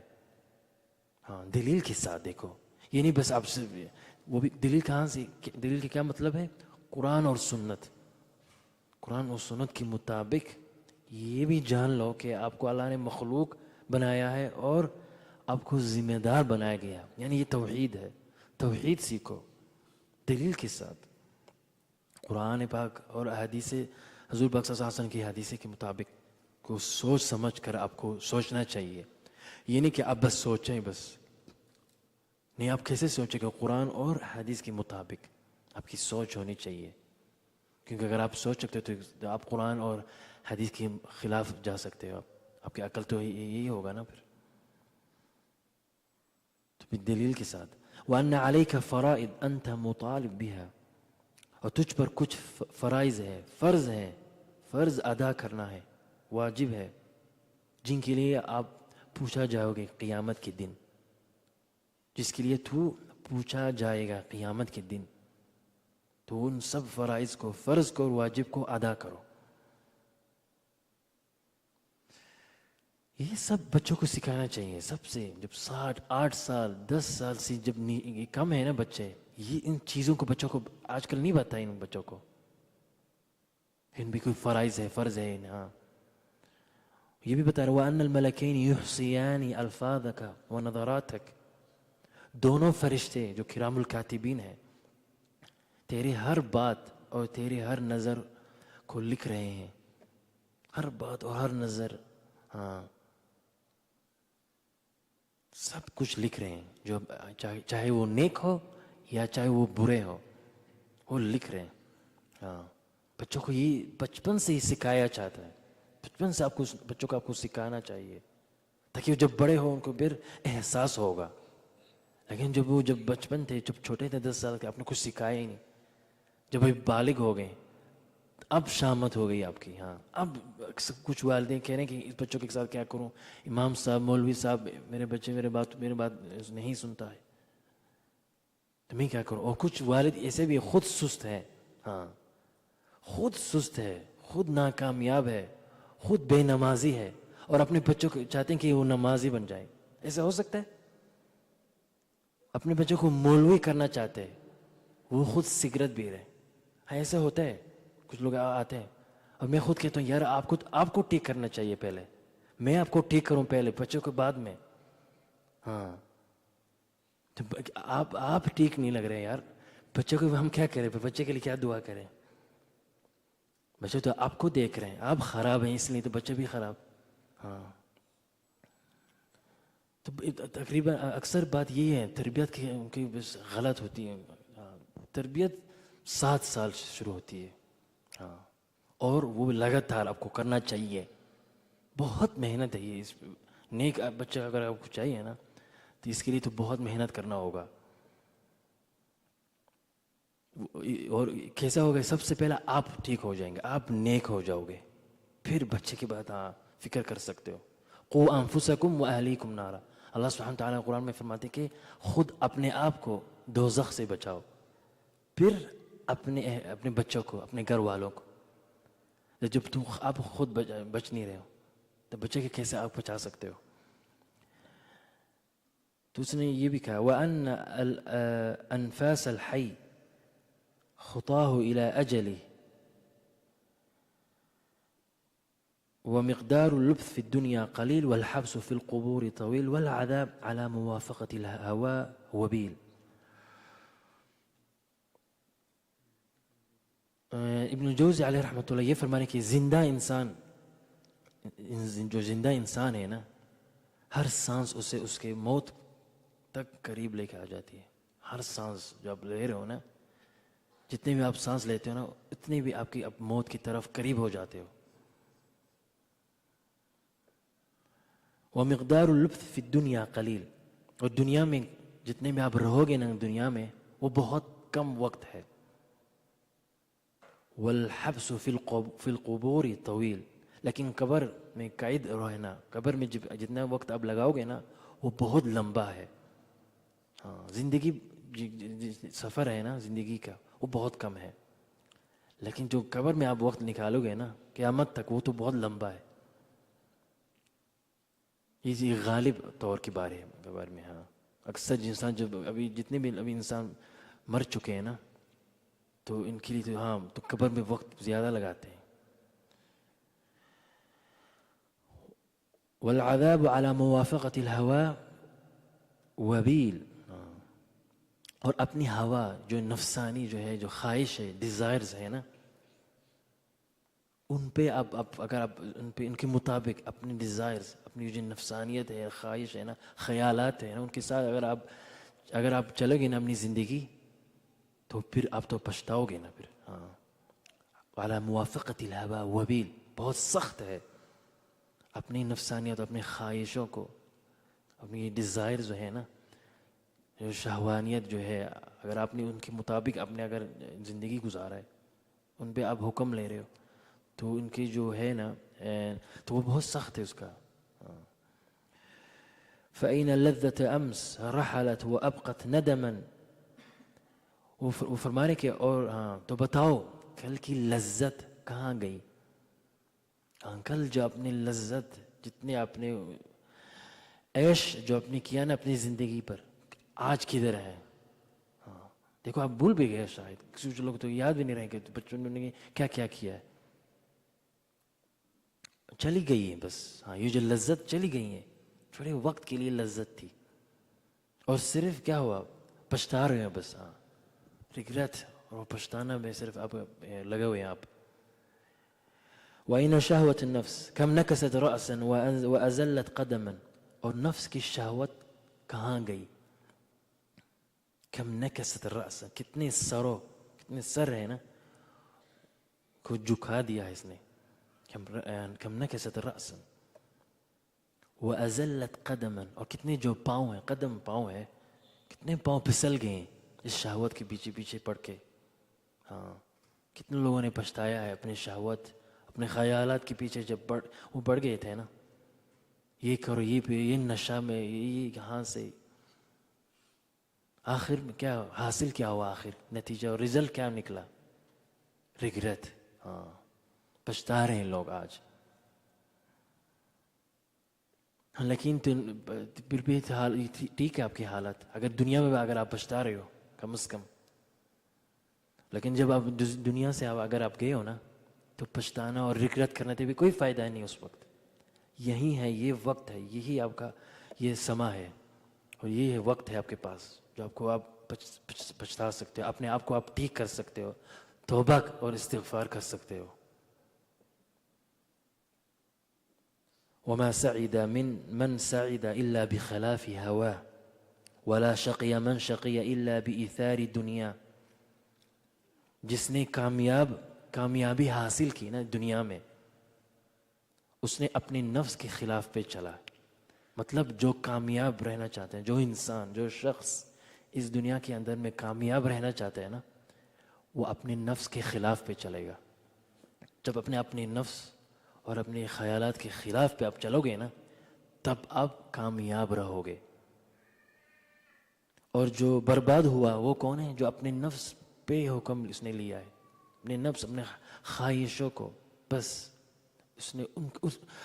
ہاں, دلیل کے ساتھ دیکھو, یہ نہیں بس آپ سے. وہ بھی دلیل کہاں سے, دلیل کا کیا مطلب ہے؟ قرآن اور سنت. قرآن اور سنت کے مطابق یہ بھی جان لو کہ آپ کو اللہ نے مخلوق بنایا ہے اور آپ کو ذمہ دار بنایا گیا. یعنی یہ توحید ہے. توحید سیکھو دلیل کے ساتھ. قرآن پاک اور حدیث حضور پاک صلی اللہ علیہ وسلم کی حدیث کے مطابق کو سوچ سمجھ کر آپ کو سوچنا چاہیے. یہ نہیں کہ آپ بس سوچیں بس. نہیں, آپ کیسے سوچیں کہ قرآن اور حدیث کے مطابق آپ کی سوچ ہونی چاہیے. کیونکہ اگر آپ سوچ سکتے ہو تو آپ قرآن اور حدیث کے خلاف جا سکتے ہو. آپ کی عقل تو یہی ہوگا نا پھر. تو پھر دلیل کے ساتھ. وَأَنَّ عَلَيْكَ فَرَائِض أَنْتَ مُطَالِبْ بِهَا, اور تجھ پر کچھ فرائض ہے, فرض ہے, فرض ادا کرنا ہے, واجب ہے, جن کے لیے آپ پوچھا جاؤ گے قیامت کے دن. جس کے لیے تو پوچھا جائے گا قیامت کے دن, تو ان سب فرائض کو, فرض کو اور واجب کو ادا کرو. یہ سب بچوں کو سکھانا چاہیے. سب سے جب 8 سال 10 سال سے جب کم ہے نا بچے, یہ ان چیزوں کو بچوں کو آج کل نہیں بتائیں. ان بچوں کو ان بھی کوئی فرائض ہے, فرض ہے. ہاں, یہ بھی بتا رہا وَأَنَّ الْمَلَكَيْنِ يُحْصِيَانِ أَلْفَاظَكَ وَنَظَرَاتَكَ. دونوں فرشتے جو کرام الکاتبین ہیں تیرے ہر بات اور تیرے ہر نظر کو لکھ رہے ہیں. ہر بات اور ہر نظر, ہاں, سب کچھ لکھ رہے ہیں. جو چاہے وہ نیک ہو یا چاہے وہ برے ہو, وہ لکھ رہے ہیں. ہاں, بچوں کو یہ بچپن سے ہی سکھایا جاتا ہے. بچپن سے آپ کو بچوں کو آپ کو سکھانا چاہیے تاکہ وہ جب بڑے ہوں ان کو پھر احساس ہوگا. لیکن جب بچپن تھے, جب چھوٹے تھے 10 سال کے, آپ نے کچھ سکھایا ہی نہیں. جب ابھی بالغ ہو گئے اب شامت ہو گئی آپ کی. ہاں, اب کچھ والدین کہہ رہے ہیں کہ اس بچوں کے ساتھ کیا کروں, امام صاحب مولوی صاحب میرے بچے میرے بات نہیں سنتا ہے, تو میں کیا کروں. اور کچھ والد ایسے بھی خود سست ہے. ہاں, خود سست ہے, خود ناکامیاب ہے, خود بے نمازی ہے, اور اپنے بچوں کو چاہتے ہیں کہ وہ نمازی بن جائیں. ایسا ہو سکتا ہے؟ اپنے بچوں کو مولوی کرنا چاہتے ہیں, وہ خود سگریٹ پی رہے ہیں. ایسا ہوتا ہے. کچھ لوگ آتے ہیں اور میں خود کہتا ہوں یار آپ کو ٹھیک کرنا چاہیے پہلے. میں آپ کو ٹھیک کروں پہلے, بچوں کو بعد میں. ہاں, تو آپ ٹھیک نہیں لگ رہے یار. بچوں کو ہم کیا کریں, بچے کے لیے کیا دعا کریں. بچے تو آپ کو دیکھ رہے ہیں, آپ خراب ہیں اس لیے تو بچے بھی خراب. ہاں, تو تقریباً اکثر بات یہی ہے, تربیت کی بس غلط ہوتی ہے. تربیت 7 سال سے شروع ہوتی ہے. ہاں, اور وہ لگاتار آپ کو کرنا چاہیے. بہت محنت ہے یہ. اس نیک بچہ اگر آپ کو چاہیے نا تو اس کے لیے تو بہت محنت کرنا ہوگا. اور کیسا ہوگا, سب سے پہلا آپ ٹھیک ہو جائیں گے, آپ نیک ہو جاؤ گے, پھر بچے کی بات ہاں فکر کر سکتے ہو. قوا انفسکم واہلیکم نارا. اللہ سبحانہ تعالیٰ قرآن میں فرماتے کہ خود اپنے آپ کو دوزخ سے بچاؤ, پھر اپنے بچوں کو, اپنے گھر والوں کو. جب تم آپ خود بچ نہیں رہے ہو تو بچے کے کیسے آپ بچا سکتے ہو. تو اس نے یہ بھی کہا وَأَنَّ أَنفَاسَ الْحَيِّ خُطَاهُ إِلَىٰ أَجَلِهِ ومقدار اللبث في الدنيا قليل والحبس في القبور طويل والعذاب على موافقة الهوى وبيل. ابن جوزی علیہ رحمۃ اللہ یہ فرمانے کہ زندہ انسان, جو زندہ انسان ہے نا, ہر سانس اسے اس کے موت تک قریب لے کے آ جاتی ہے. ہر سانس جو آپ لے رہے ہو نا, جتنے بھی آپ سانس لیتے ہو نا, اتنے بھی آپ کی موت کی طرف قریب ہو جاتے ہو. ومقدار اللبث فی الدنیا قلیل, اور دنیا میں جتنے میں آپ رہو گے نا دنیا میں وہ بہت کم وقت ہے. والحبس فی القبور طویل، لیکن قبر میں قید رہنا، قبر میں جتنا وقت آپ لگاؤ گے نا وہ بہت لمبا ہے. ہاں زندگی سفر ہے نا زندگی کا وہ بہت کم ہے، لیکن جو قبر میں آپ وقت نکالو گے نا قیامت تک وہ تو بہت لمبا ہے. یہ غالب طور کے بارے میں. ہاں اکثر انسان جب ابھی جتنے بھی ابھی انسان مر چکے ہیں نا تو ان کے لیے تو ہاں تو قبر میں وقت زیادہ لگاتے ہیں. والعذاب على موافقة الهوى وبیل، اور اپنی ہوا جو نفسانی جو ہے جو خواہش ہے ڈیزائرز ہے نا ان پہ آپ اگر آپ ان پہ ان کے مطابق اپنی ڈیزائرز اپنی جو نفسانیت ہے خواہش ہے نا خیالات ہیں نا ان کے ساتھ اگر آپ چلو گے نا اپنی زندگی تو پھر آپ تو پچھتاؤ گے نا پھر. ہاں على موافقة الهوى وبیل بہت سخت ہے اپنی نفسانیت اپنی خواہشوں کو اپنی ڈیزائر جو ہے نا جو شہوانیت جو ہے اگر آپ نے ان کے مطابق اپنے اگر زندگی گزارا ہے ان پہ آپ حکم لے رہے ہو تو ان کی جو ہے نا تو وہ بہت سخت ہے اس کا. فَأَيْنَ اللَّذَّةَ أَمْسَ رَحَلَتْ وَأَبْقَتْ نَدَمًا، وہ فرما رہے کہ اور ہاں تو بتاؤ کل کی لذت کہاں گئی. کل جو اپنی لذت جتنے آپ نے عیش جو اپنے کیا نا اپنی زندگی پر آج کدھر ہے. ہاں دیکھو آپ بھول بھی گئے شاید کچھ لوگ تو یاد بھی نہیں رہیں کہ بچوں نے کیا کیا کیا ہے. چلی گئی ہے بس. ہاں یہ جو لذت چلی گئی ہے تھوڑے وقت کے لیے لذت تھی اور صرف کیا ہوا پچھتا رہے ہیں بس. ہاں ریگریٹ اور پچھتانا میں صرف آپ لگے ہوئے ہیں آپ. وَإِنَّ شَهْوَةَ النَّفْسِ كَمْ نَكَسَتْ رَأْسًا وَأَزَلَّتْ قَدَمًا، اور نفس کی شہوت کہاں گئی. کم نکست الرأس، کتنے سر ہے نا کو جھکا دیا ہے اس نے. کم نکست رأسا وأزلت قدما، اور کتنے جو پاؤں ہیں قدم پاؤں ہے کتنے پاؤں پھسل گئے ہیں اس شہوت کے پیچھے پیچھے پڑ کے. ہاں کتنے لوگوں نے پچھتایا ہے اپنی شہوت اپنے خیالات کے پیچھے جب وہ بڑھ گئے تھے نا یہ کرو یہ نشہ میں یہ کہاں سے آخر میں کیا حاصل کیا ہوا آخر نتیجہ اور رزلٹ کیا نکلا ریگریٹ. ہاں پچھتا رہے ہیں لوگ آج. لیکن پھر بھی ٹھیک ہے آپ کی حالت اگر دنیا میں اگر آپ پچھتا رہے ہو کم از کم، لیکن جب آپ دنیا سے اگر آپ گئے ہو نا تو پچھتانا اور ریگریٹ کرنے سے بھی کوئی فائدہ نہیں اس وقت. یہی ہے یہ وقت ہے یہی آپ کا یہ سما ہے اور یہ وقت ہے آپ کے پاس جو آپ کو آپ پچھتا سکتے ہو اپنے آپ کو آپ ٹھیک کر سکتے ہو توبہ اور استغفار کر سکتے ہو. وما سعد من سعد الا بخلاف هواه ولا شقي من شقي الا بإثار دنیا، جس نے کامیابی حاصل کی نا دنیا میں اس نے اپنے نفس کے خلاف پہ چلا. مطلب جو کامیاب رہنا چاہتے ہیں جو انسان جو شخص اس دنیا کے اندر میں کامیاب رہنا چاہتے ہیں نا وہ اپنے نفس کے خلاف پہ چلے گا. جب اپنے نفس اور اپنے خیالات کے خلاف پہ آپ چلو گے نا تب آپ کامیاب رہو گے. اور جو برباد ہوا وہ کون ہے جو اپنے نفس پہ حکم اس نے لیا ہے اپنے نفس اپنے خواہشوں کو بس اس نے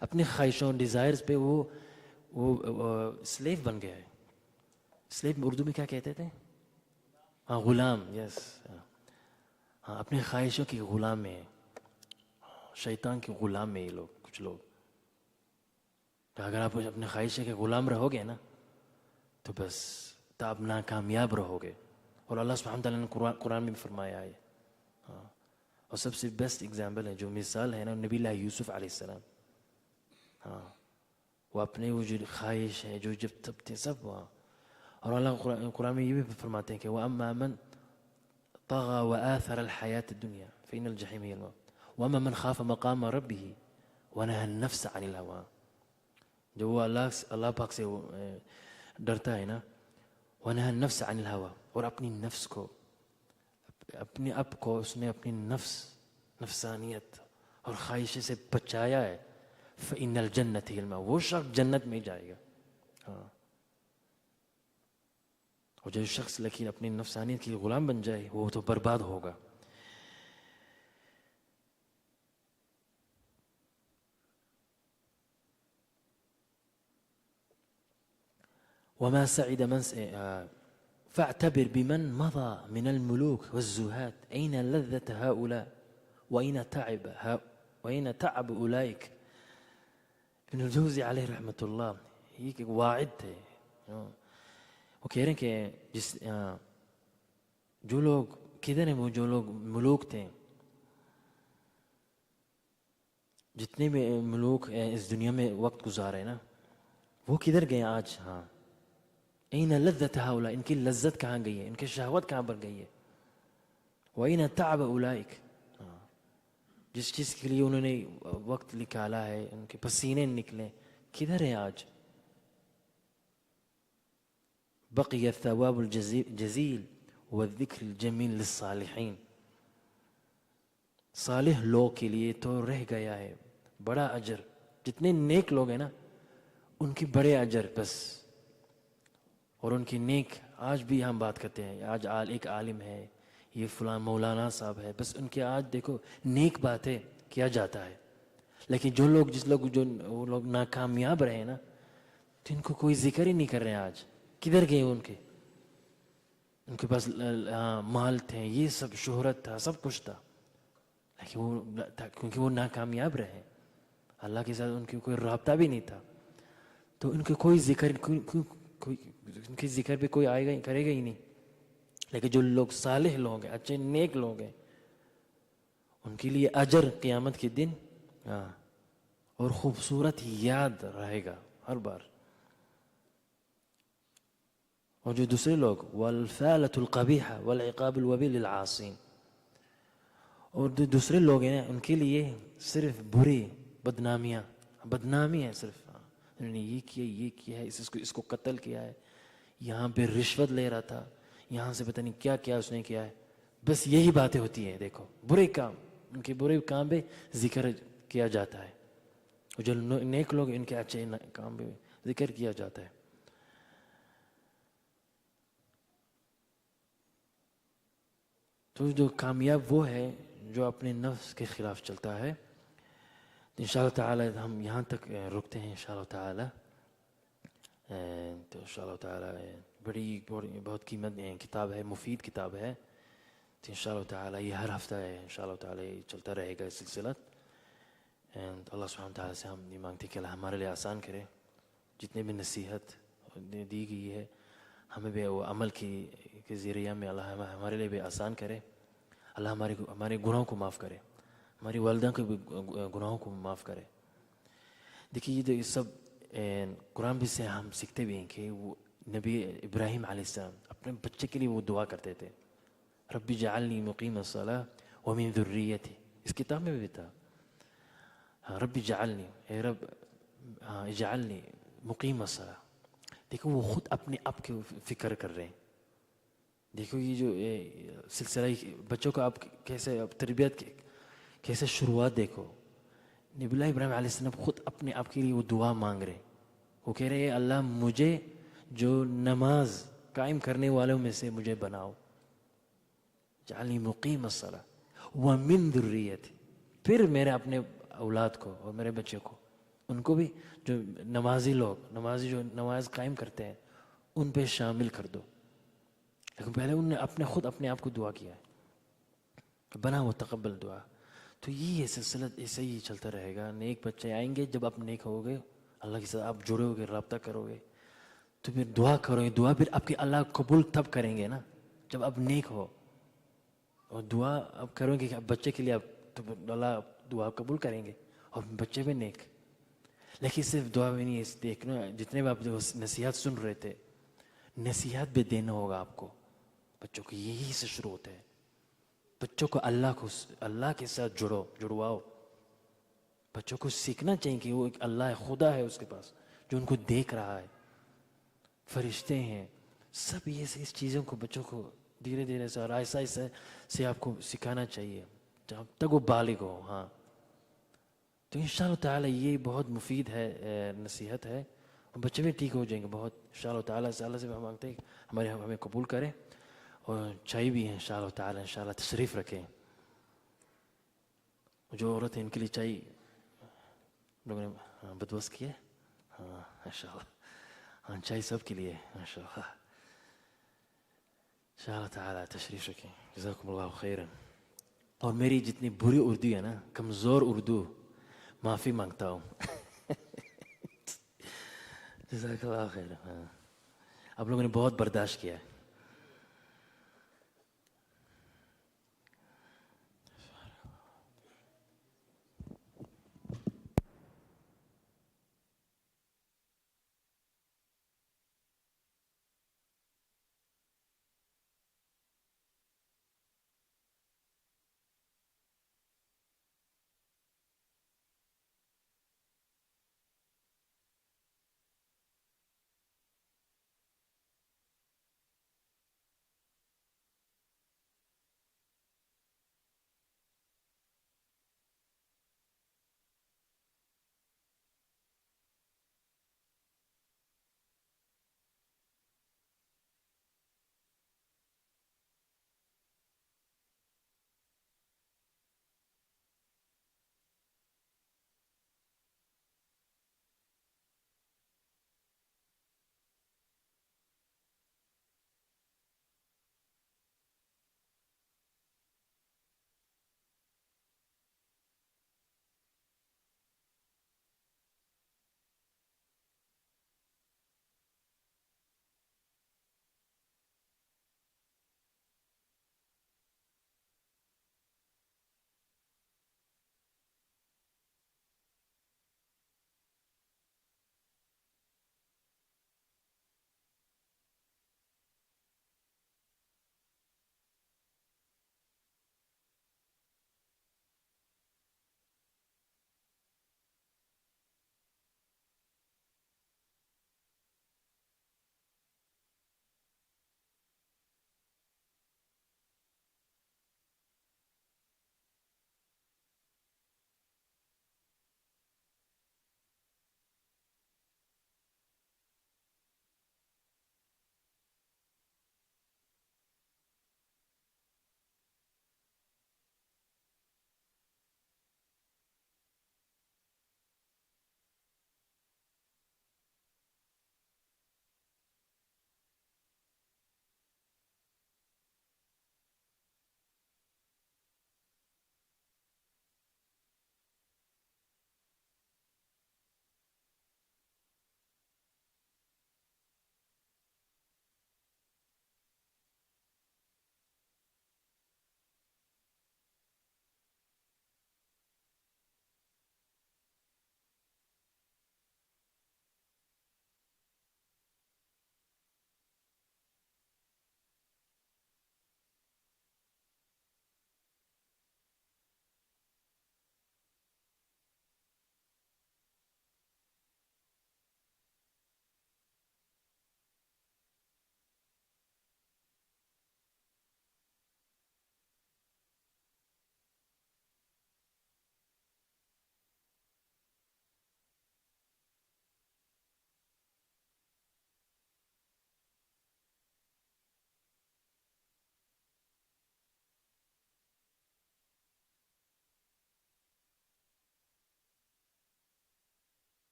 اپنے خواہشوں ڈیزائرز پہ وہ سلیو بن گیا ہے. سلیو اردو میں کیا کہتے تھے؟ ہاں غلام. یس ہاں اپنے خواہشوں کی غلام میں شیطان کے غلام میں یہ لوگ کچھ لوگ. تو اگر آپ اپنے خواہشوں کے غلام رہو گے نا تو بس تو آپ ناکامیاب رہو گے. اور اللہ سبحانہ تعالیٰ نے قرآن میں بھی فرمایا ہے. ہاں اور سب سے بیسٹ اگزامپل ہے جو مثال ہے نا نبی اللہ یوسف علیہ السلام. ہاں وہ اپنے وہ جو خواہش ہے جو جب تب تھے سب وہاں. اور اللہ قرآن میں یہ بھی فرماتے ہیں کہ وَأَمَّا مَنْ طَغَى وَآثَرَ الْحَيَاةَ الدُّنْيَا فَإِنَّ الْجَحِيمَ هِيَ الْمَأْوَىٰ وَأَمَّا مَنْ خَافَ مَقَامَ رَبِّهِ وَنَهَى النَّفْسَ عَنِ الْهَوَىٰ. جو وہ اللہ پاک سے ڈرتا ہے نا، وَنَهَى النَّفْسَ عَنِ الْهَوَىٰ، اور اپنی نفس کو، اپنے آپ کو اس نے اپنی نفسانیت اور خواہش سے بچایا ہے. فَإِنَّ الْجَنَّةَ هِيَ الْمَأْوَىٰ، وہ شخص جنت میں جائے گا. ہاں، اور جو شخص لیکن اپنی نفسانیت کی غلام بن جائے وہ تو برباد ہوگا. وما سعد من فاعتبر بمن مضى من الملوك والزهاد أين لذة هؤلاء وأين تعب أولئك. ابن الجوزی علیہ رحمۃ اللہ یہ ایک واعد تھے. وہ کہہ رہے ہیں کہ جو لوگ کدھر ہیں، وہ جو لوگ ملوک تھے، جتنے بھی ملوک اس دنیا میں وقت گزارے نا، وہ کدھر گئے آج؟ ہاں، این لذت ہؤلاء، ان کی لذت کہاں گئی ہے، ان کی شہوت کہاں پر گئی ہے. وَأَيْنَ تَعْبَ أُولَئِكَ، جس چیز کے لیے انہوں نے وقت نکالا ہے، ان کے پسینے نکلے، کدھر ہیں آج؟ بقي الثواب الجزيل والذكر الجميل للصالحين. صالح لوگ کے لیے تو رہ گیا ہے بڑا اجر. جتنے نیک لوگ ہیں نا ان کی بڑے اجر بس. اور ان کی نیک آج بھی ہم بات کرتے ہیں، آج ایک عالم ہے، یہ فلاں مولانا صاحب ہے، بس ان کے آج دیکھو نیک باتیں کیا جاتا ہے. لیکن جو وہ لوگ ناکامیاب رہے نا تو ان کو کوئی ذکر ہی نہیں کر رہے. آج کدھر گئے ان کے پاس مال تھے، یہ سب شہرت تھا، سب کچھ تھا، لیکن کیونکہ وہ ناکامیاب رہے، اللہ کے ساتھ ان کی کوئی رابطہ بھی نہیں تھا، تو ان کے کوئی ذکر ان کے ذکر پہ کوئی آئے گا کرے گا ہی نہیں. لیکن جو لوگ صالح لوگ ہیں، اچھے نیک لوگ ہیں، ان کے لیے اجر قیامت کے دن اور خوبصورت یاد رہے گا ہر بار. اور جو دوسرے لوگ والفالة القبیحة والعقاب الوبیل للعاصین، اور جو دوسرے لوگ ہیں ان کے لیے صرف بری بدنامی ہے. صرف انہوں نے یہ کیا ہے، اس کو قتل کیا ہے، یہاں پہ رشوت لے رہا تھا، یہاں سے پتہ نہیں کیا کیا اس نے کیا ہے. بس یہی باتیں ہوتی ہیں. دیکھو برے کام، ان کے برے کام پہ ذکر کیا جاتا ہے، اور جو نیک لوگ ان کے اچھے کام پہ ذکر کیا جاتا ہے. تو جو کامیاب وہ ہے جو اپنے نفس کے خلاف چلتا ہے. انشاءاللہ تعالی ہم یہاں تک رکتے ہیں انشاءاللہ تعالی. تو انشاءاللہ تعالی بہت قیمت کتاب ہے، مفید کتاب ہے. تو انشاءاللہ تعالی یہ ہر ہفتہ ہے انشاءاللہ تعالی چلتا رہے گا یہ سلسلہ. اللہ سبحانہ تعالی سے ہم یہ مانگتے ہیں کہ اللہ ہمارے لیے آسان کرے. جتنے بھی نصیحت دی گئی ہے ہمیں بھی وہ عمل کے ذریعہ میں اللہ ہمارے لیے بھی آسان کرے. اللہ ہمارے گناہوں کو معاف کرے، ہماری والدہ کے بھی گناہوں کو معاف کرے. دیکھیے یہ سب قرآن بھی سے ہم سیکھتے بھی ہیں کہ وہ نبی ابراہیم علیہ السلام اپنے بچے کے لیے وہ دعا کرتے تھے، رب اجعلنی مقیم الصلاۃ ومن ذریتی. اس کتاب میں بھی تھا، رب اجعلنی، اے رب اجعلنی مقیم الصلاۃ. دیکھو وہ خود اپنے آپ کے فکر کر رہے ہیں. دیکھو یہ جو سلسلہ بچوں کو آپ کیسے تربیت کیسے شروعات دیکھو. نبی اللہ ابراہیم علیہ السلام خود اپنے آپ کے لیے وہ دعا مانگ رہے. وہ کہہ رہے ہیں اللہ مجھے جو نماز قائم کرنے والوں میں سے مجھے بناؤ، جعلنی مقیم الصلاۃ ومن ذریتی. پھر میرے اپنے اولاد کو اور میرے بچے کو، ان کو بھی جو نمازی جو نماز قائم کرتے ہیں ان پہ شامل کر دو. لیکن پہلے انہوں نے خود اپنے آپ کو دعا کیا ہے، بنا وہ تقبل دعا. تو یہ سلسلہ ایسے ہی چلتا رہے گا. نیک بچے آئیں گے، جب آپ نیک ہوگے اللہ کے ساتھ آپ جڑے ہوگے، رابطہ کرو گے، تو پھر دعا کرو گے. دعا پھر آپ کے اللہ قبول تب کریں گے نا جب آپ نیک ہو. اور دعا آپ کرو گے کہ بچے کے لیے آپ، تو اللہ دعا قبول کریں گے اور بچے بھی نیک. لیکن صرف دعا بھی نہیں، دیکھنا جتنے بھی آپ نصیحت سن رہے تھے، نصیحت بھی دینا ہوگا آپ کو. بچوں کو یہی سے شروع ہوتا ہے. بچوں کو اللہ کے ساتھ جڑواؤ. بچوں کو سیکھنا چاہیے کہ وہ ایک اللہ ہے، خدا ہے اس کے پاس جو ان کو دیکھ رہا ہے. فرشتے ہیں، سب یہ اس چیزوں کو بچوں کو دھیرے دھیرے سے اور آہستہ آہستہ سے آپ کو سکھانا چاہیے جب تک وہ بالغ ہو. ہاں تو انشاءاللہ تعالیٰ یہ بہت مفید ہے، نصیحت ہے، اور بچے بھی ٹھیک ہو جائیں گے بہت انشاءاللہ تعالیٰ. سے اللہ سے ہم مانگتے ہیں کہ ہمیں قبول کرے، اور چاہیے بھی ہے انشاءاللہ تعالیٰ. انشاءاللہ تشریف رکھیں. جو عورت ہے ان کے لیے چائے لوگوں نے بندوبست کیا ہے. ہاں انشاءاللہ، ہاں چائے سب کے لیے انشاءاللہ. انشاءاللہ تعالیٰ تشریف رکھیں. جزاکم اللہ خیرا. اور میری جتنی بری اردو ہے نا، کمزور اردو، معافی مانگتا ہوں. جزاک اللہ خیر. ہاں آپ لوگوں نے بہت برداشت کیا ہے.